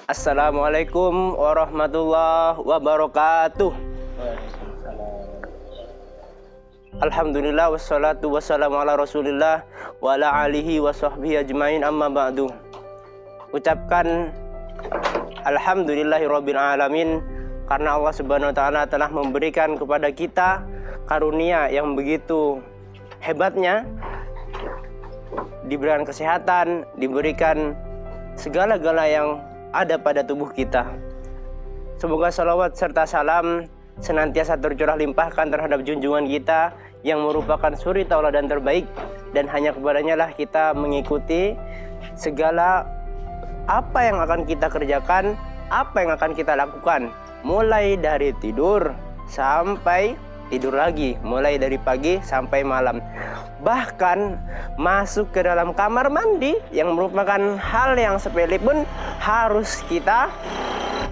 Assalamualaikum warahmatullahi wabarakatuh. Alhamdulillah wassalatu wassalamu ala rasulillah wa ala alihi wa sahbihi ajmain, amma ba'du. Ucapkan alhamdulillahirabbil alamin, karena Allah Subhanahu wa taala telah memberikan kepada kita karunia yang begitu hebatnya, diberikan kesehatan, diberikan segala-gala yang ada pada tubuh kita. Semoga salawat serta salam senantiasa tercurah limpahkan terhadap junjungan kita yang merupakan suri tauladan terbaik, dan hanya kepadanya lah kita mengikuti segala apa yang akan kita kerjakan, apa yang akan kita lakukan, mulai dari tidur sampai tidur lagi, mulai dari pagi sampai malam. Bahkan masuk ke dalam kamar mandi yang merupakan hal yang sepele pun harus kita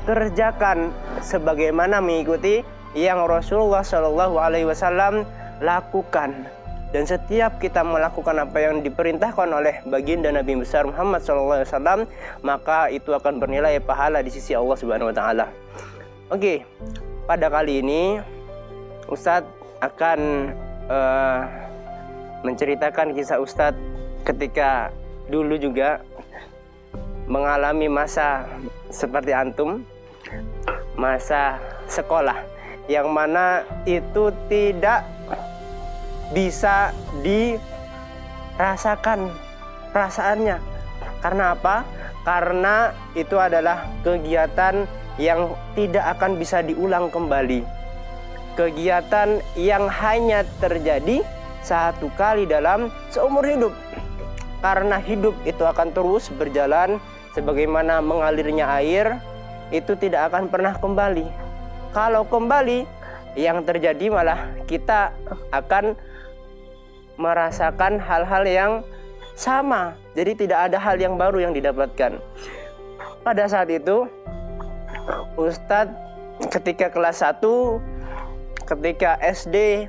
kerjakan sebagaimana mengikuti yang Rasulullah Shallallahu Alaihi Wasallam lakukan. Dan setiap kita melakukan apa yang diperintahkan oleh baginda Nabi besar Muhammad Shallallahu Alaihi Wasallam, maka itu akan bernilai pahala di sisi Allah Subhanahu Wa Taala. Oke, pada kali ini Ustadz akan menceritakan kisah Ustadz ketika dulu juga mengalami masa seperti antum, masa sekolah, yang mana itu tidak bisa dirasakan perasaannya. Karena apa? Karena itu adalah kegiatan yang tidak akan bisa diulang kembali, kegiatan yang hanya terjadi satu kali dalam seumur hidup. Karena hidup itu akan terus berjalan sebagaimana mengalirnya air, itu tidak akan pernah kembali. Kalau kembali, yang terjadi malah kita akan merasakan hal-hal yang sama. Jadi tidak ada hal yang baru yang didapatkan. Pada saat itu Ustadz ketika kelas 1, ketika SD,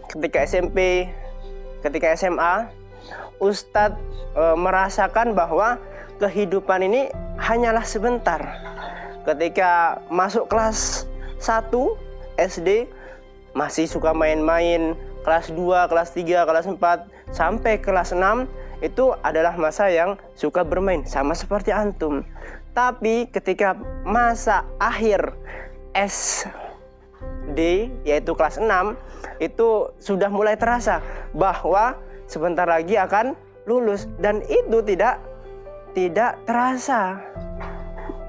ketika SMP, ketika SMA, Ustadz merasakan bahwa kehidupan ini hanyalah sebentar. Ketika masuk kelas 1 SD masih suka main-main, kelas 2, kelas 3, kelas 4 sampai kelas 6 itu adalah masa yang suka bermain, sama seperti antum. Tapi ketika masa akhir SD, yaitu kelas 6, itu sudah mulai terasa bahwa sebentar lagi akan lulus, dan itu tidak terasa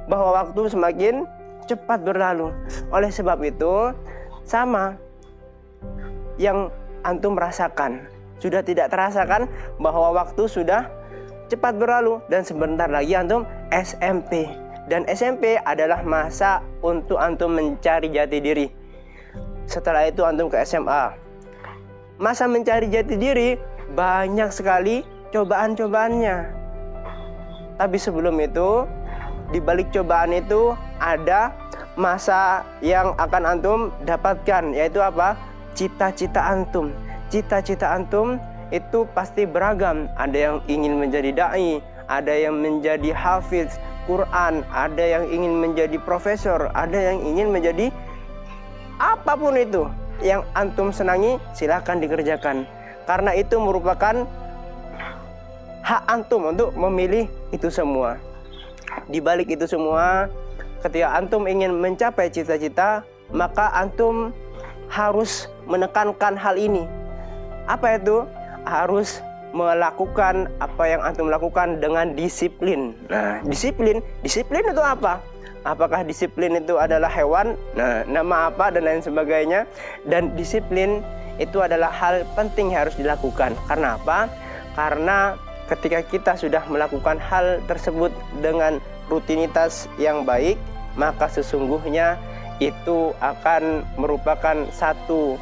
bahwa waktu semakin cepat berlalu. Oleh sebab itu, sama yang antum rasakan, sudah tidak terasakan bahwa waktu sudah cepat berlalu, dan sebentar lagi antum SMP, dan SMP adalah masa untuk antum mencari jati diri. Setelah itu antum ke SMA. Masa mencari jati diri banyak sekali cobaan-cobaannya. Tapi sebelum itu, di balik cobaan itu ada masa yang akan antum dapatkan, yaitu apa? Cita-cita antum. Cita-cita antum itu pasti beragam. Ada yang ingin menjadi dai, ada yang menjadi hafiz Quran, ada yang ingin menjadi profesor, ada yang ingin menjadi apapun itu yang antum senangi, silahkan dikerjakan. Karena itu merupakan hak antum untuk memilih itu semua. Di balik itu semua, ketika antum ingin mencapai cita-cita, maka antum harus menekankan hal ini. Apa itu? Harus melakukan apa yang antum lakukan dengan disiplin. Nah, disiplin itu apa? Apakah disiplin itu adalah hewan? Nah, nama apa dan lain sebagainya. Dan disiplin itu adalah hal penting yang harus dilakukan. Karena apa? Karena ketika kita sudah melakukan hal tersebut dengan rutinitas yang baik, maka sesungguhnya itu akan merupakan satu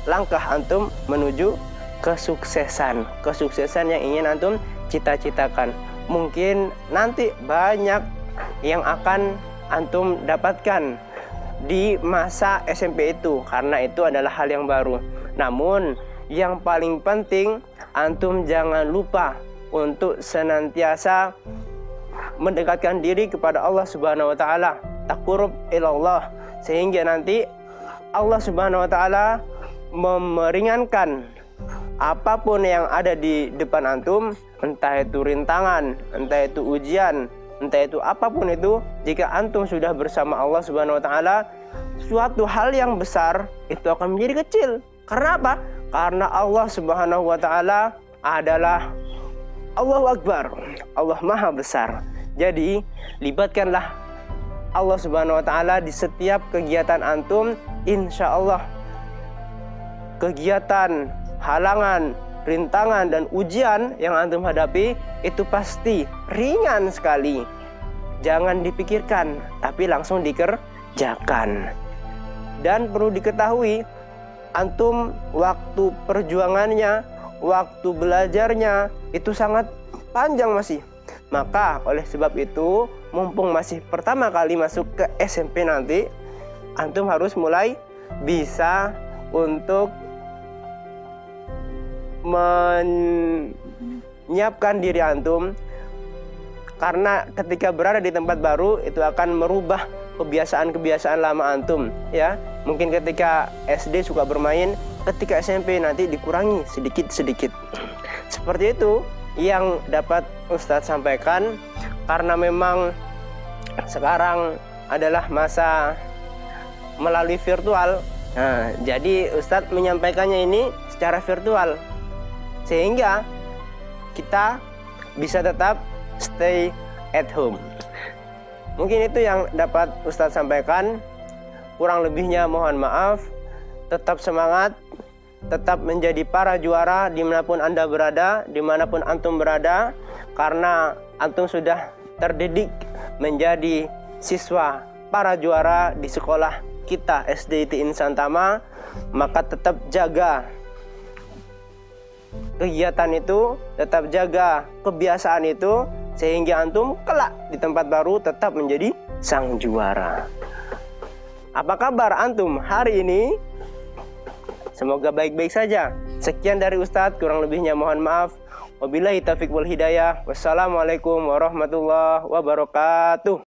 langkah antum menuju kesuksesan. Kesuksesan yang ingin antum cita-citakan. Mungkin nanti banyak yang akan antum dapatkan di masa SMP itu, karena itu adalah hal yang baru. Namun yang paling penting, antum jangan lupa untuk senantiasa mendekatkan diri kepada Allah Subhanahu wa taala, taqarrub ilallah, sehingga nanti Allah Subhanahu wa taala meringankan apapun yang ada di depan antum, entah itu rintangan, entah itu ujian, entah itu apapun itu. Jika antum sudah bersama Allah Subhanahu wa taala, suatu hal yang besar itu akan menjadi kecil. Karena apa? Karena Allah Subhanahu wa taala adalah Allahu Akbar, Allah Maha Besar. Jadi libatkanlah Allah Subhanahu wa taala di setiap kegiatan antum. Insya Allah kegiatan, halangan, rintangan, dan ujian yang antum hadapi itu pasti ringan sekali. Jangan dipikirkan, tapi langsung dikerjakan. Dan perlu diketahui, antum waktu perjuangannya, waktu belajarnya itu sangat panjang masih. Maka oleh sebab itu, mumpung masih pertama kali masuk ke SMP nanti, antum harus mulai bisa untuk menyiapkan diri antum. Karena ketika berada di tempat baru itu akan merubah kebiasaan-kebiasaan lama antum, ya. Mungkin ketika SD suka bermain, ketika SMP nanti dikurangi sedikit-sedikit. Seperti itu yang dapat Ustadz sampaikan, karena memang sekarang adalah masa melalui virtual. Nah, jadi Ustadz menyampaikannya ini secara virtual, sehingga kita bisa tetap stay at home. Mungkin itu yang dapat Ustadz sampaikan. Kurang lebihnya mohon maaf. Tetap semangat, tetap menjadi para juara dimanapun Anda berada, dimanapun antum berada. Karena antum sudah terdidik menjadi siswa para juara di sekolah kita SDIT Insan Tama. Maka tetap jaga kegiatan itu, tetap jaga kebiasaan itu, sehingga antum kelak di tempat baru tetap menjadi sang juara. Apa kabar antum hari ini? Semoga baik-baik saja. Sekian dari Ustadz, kurang lebihnya mohon maaf. Wabillahi taufiq wal hidayah. Wassalamualaikum warahmatullahi wabarakatuh.